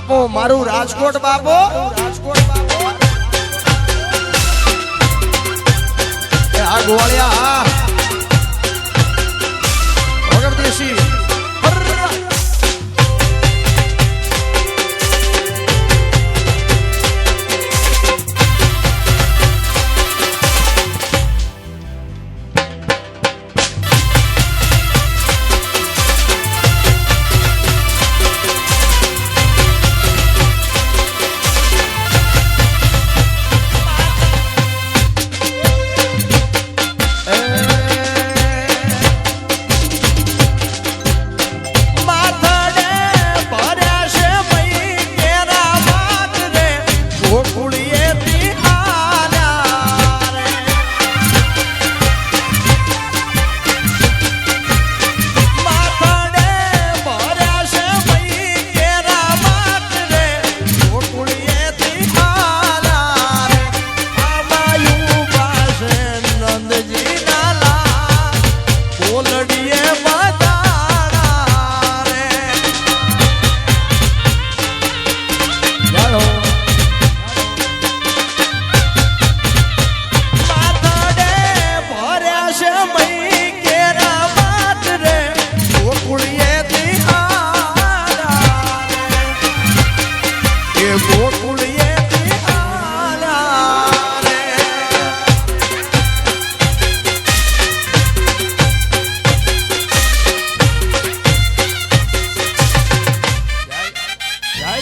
બાપો મારું રાજકોટ બાપો આ ગોળિયા વગર દેશી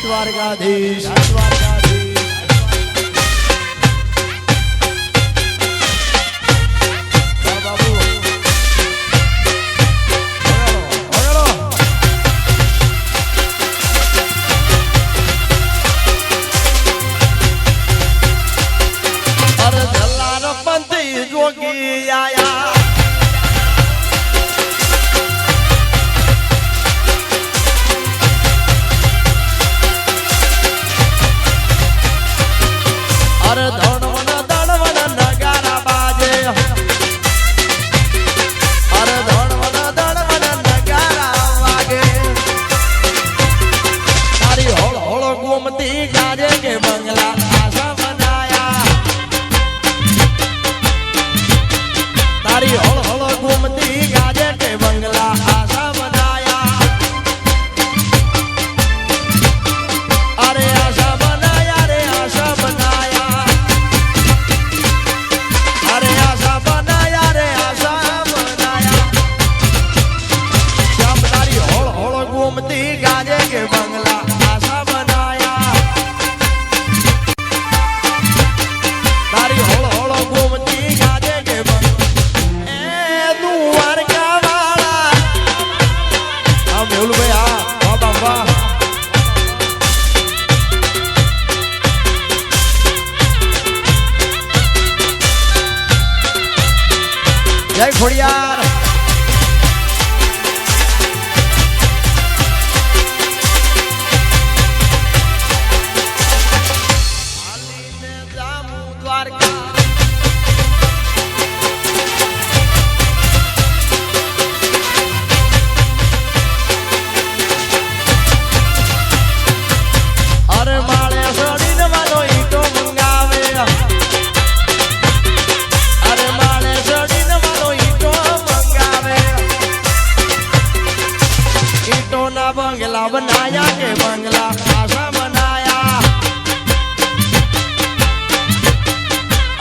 દ્વારકાધીશ જય ખોડિયાર बंगला बनाया के बंगला आशा बनाया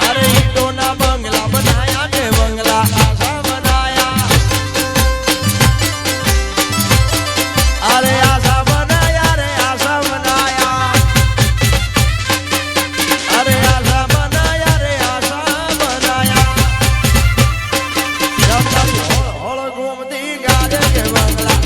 अरे ईटो ना बंगला बनाया के बंगला आशा बनाया अरे आशा बनाया रे आशा बनाया अरे आशा बनाया रे आशा बनाया जब होड़ घूमती गाजे के बंगला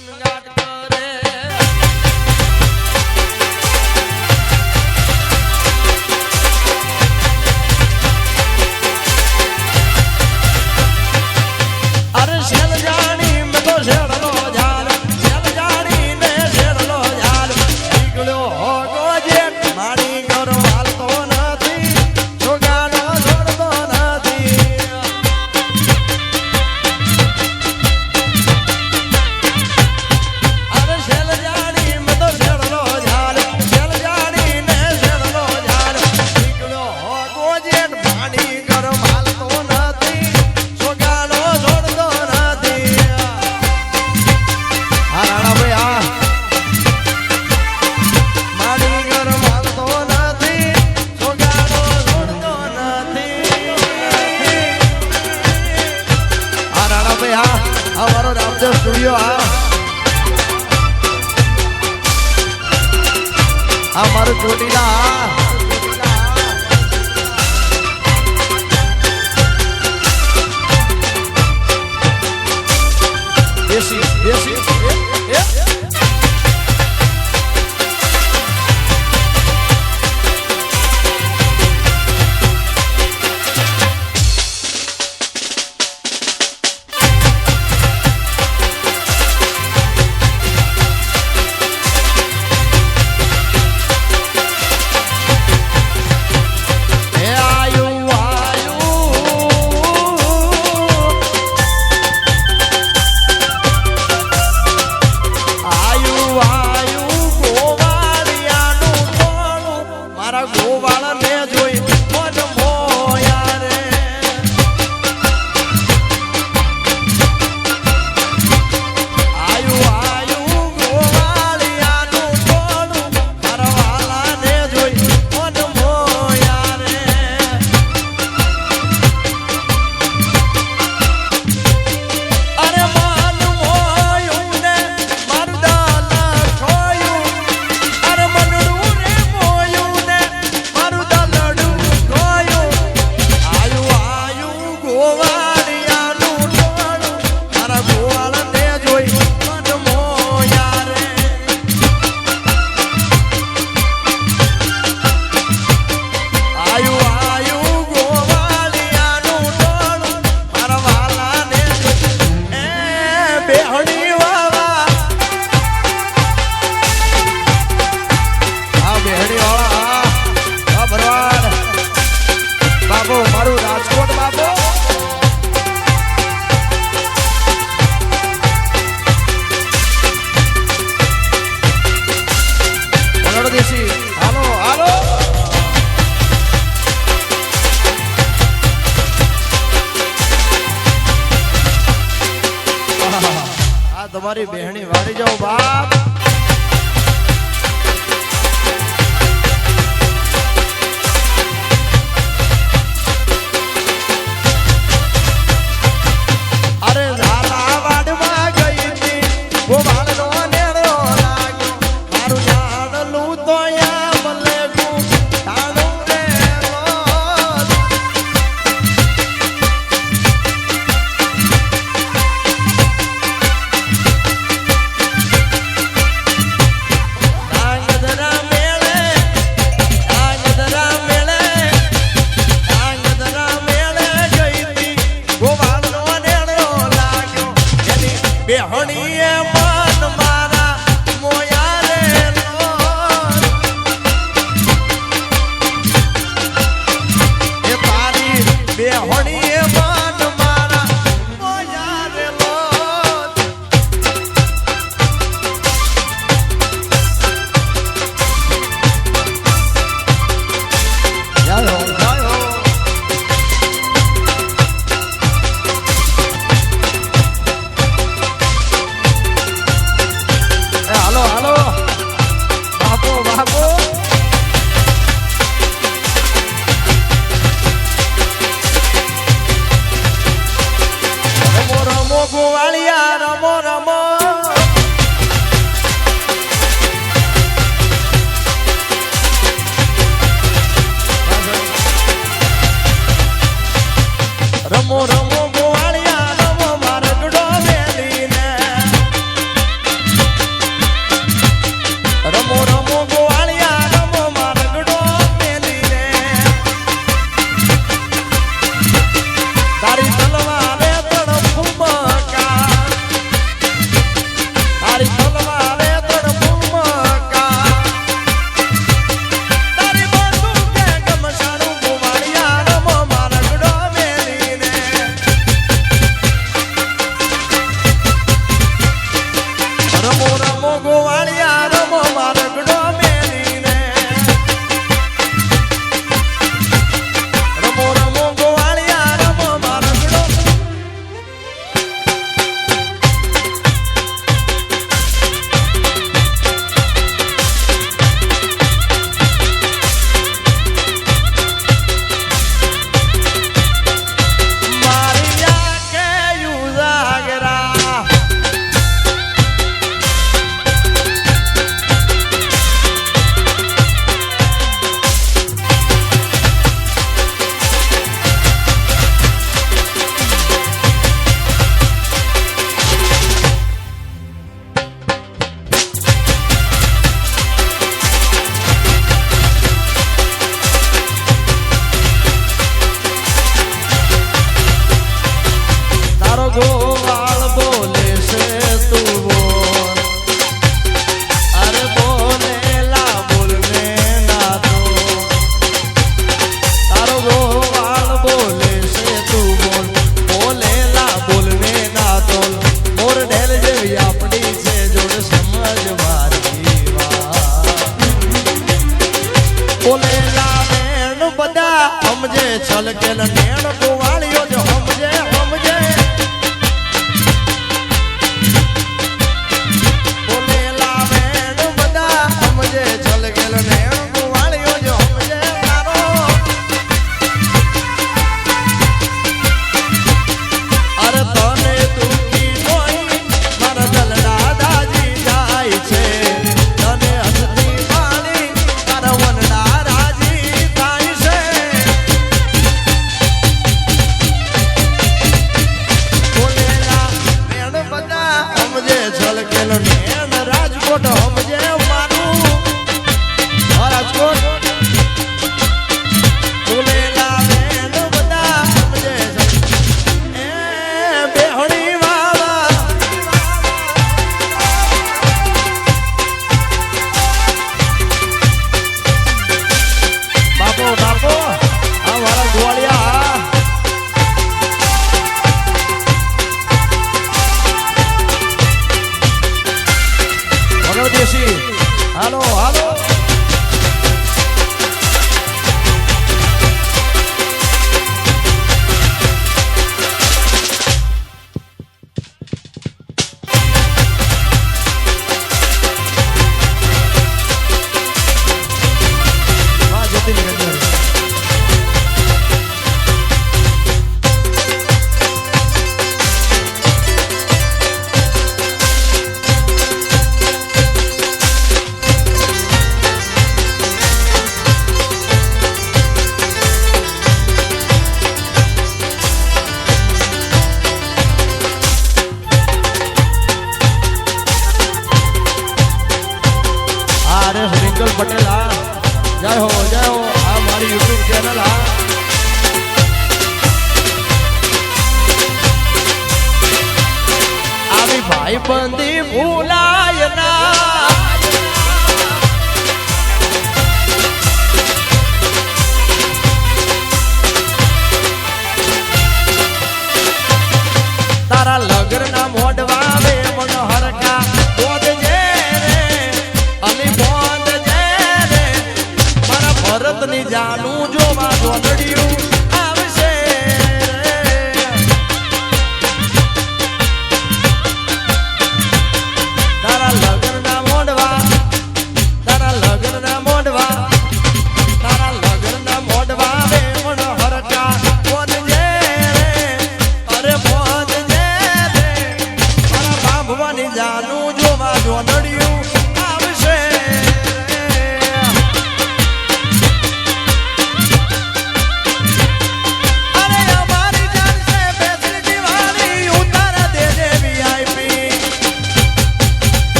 કનગાટ કરે અરે શેલ જાણી મેં તો શેડલો ઝાલ શેલ જાણી ને શેડલો ઝાલ નીકળ્યો હોગો જેટ મારી ઘર હાલતો નથી છોગાનો છોડતો નથી અરે શેલ જાણી મેં તો શેડલો ઝાલ શેલ જાણી ને શેડલો ઝાલ નીકળ્યો હોગો જેટ મારી ઘર હાલતો નથી છોગાનો છોડતો નથી હારાણા ભાઈ મારી ઘર માલતો નથી છોગાનો છોડતો નથી હારાણા ભાઈ અમારો રામદેવ સ્ટુડિયો મારું ચોટીલા દેશી દેશી તમારી બહેણી વાળી જાઓ બાપ અરે ઝાલા વાડમાં ગઈ હતી ગોવાળનો નેણો લાગ્યો મારું જાણલું તો યા મલે ટાણું રે રમો રમો ગોવાળિયા રમો મારગડો મેલીને રમો રમો ગોવાળિયા રમો મારગડો મારિયા કે યુઝાગરા ગોવાળ બોલે છે તું બોલ અરે બોલેલા બોલને ના તો તારો ગોવાળ બોલે છે તું બોલ બોલેલા બોલને ના તો મોર ઢેલ જેવી આપણી છે જોડ સમજ મારી બોલેલા નેણ બધા સમજે છલકેલ નેણ ગોવાળીઓ જો સમજે સમજે રાજકોટ સમજે મારું રાજકોટ બોલેલા બેન બધા સમજે એ બેહણી વાવા બાપો બાપો આ વાળા ગોળિયા દેશી હાલો હાલો रिंकल पटेल जय हो आ हमारी यूट्यूब चैनल आवी भाई बंदी भूलाय ना तारा लगन ना मोडवा वे मनोहर का बोध जे रे अली बोध जे रे मारा भरत नी जानू जो मा जोडड़ियो आवशे तारा लगन ना मोडवा तारा लगन ना मोडवा तारा लगन ना मोडवा वे मनोहर का बोध जे रे अरे बोध भगवानी जानू जो मा जोडड़ियो आवशे अरे हमारी जान से बेचन दीवानी उतार दे दे वीआईपी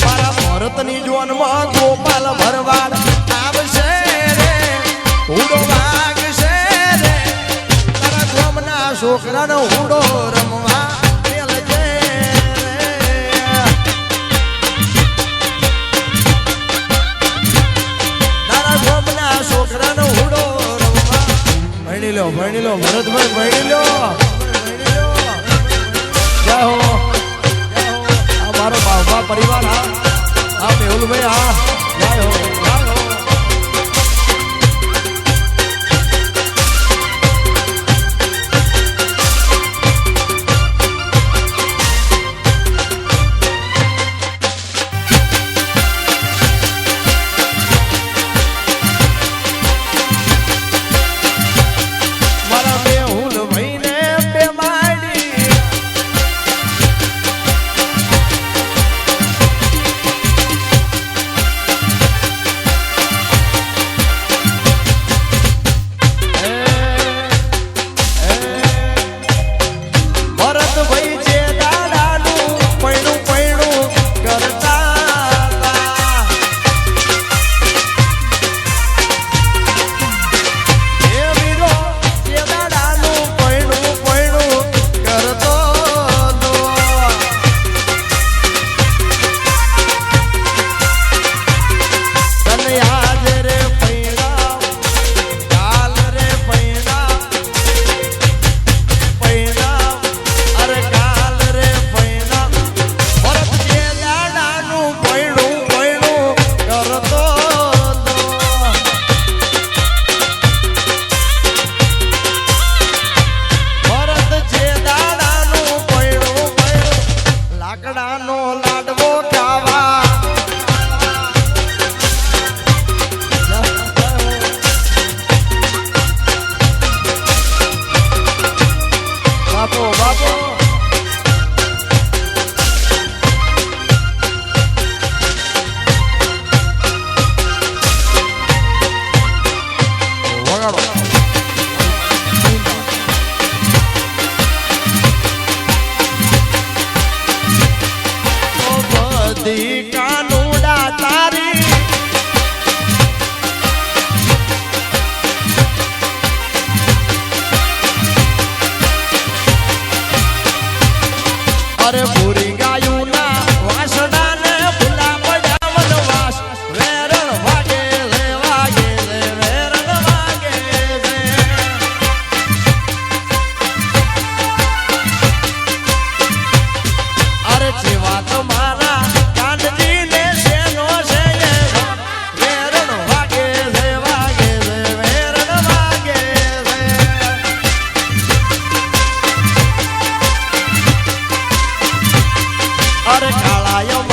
मारा भरतनी जोन में गोपाल भरवाड़ आवशे रे उड़ो वागशे रे तारा गोमना छोकरा नो उड़ो रमवा मेलजे तारा गोमना छोकरा नो उड़ो रमवा भणी लो भरत भाई भणी लो રાહુલભાઈ હા જય હો જય હો અરે ભૂરી ગાયું ના વાસડા ને ભૂલા પડ્યા વનવાસ વેરણ વાગે રે વેરણ વાગે રે અરે જેવા તમારા કાનજી ને શેનો છે વેરણ વાગે રે વેરણ વાગે રે અરે કાળાયો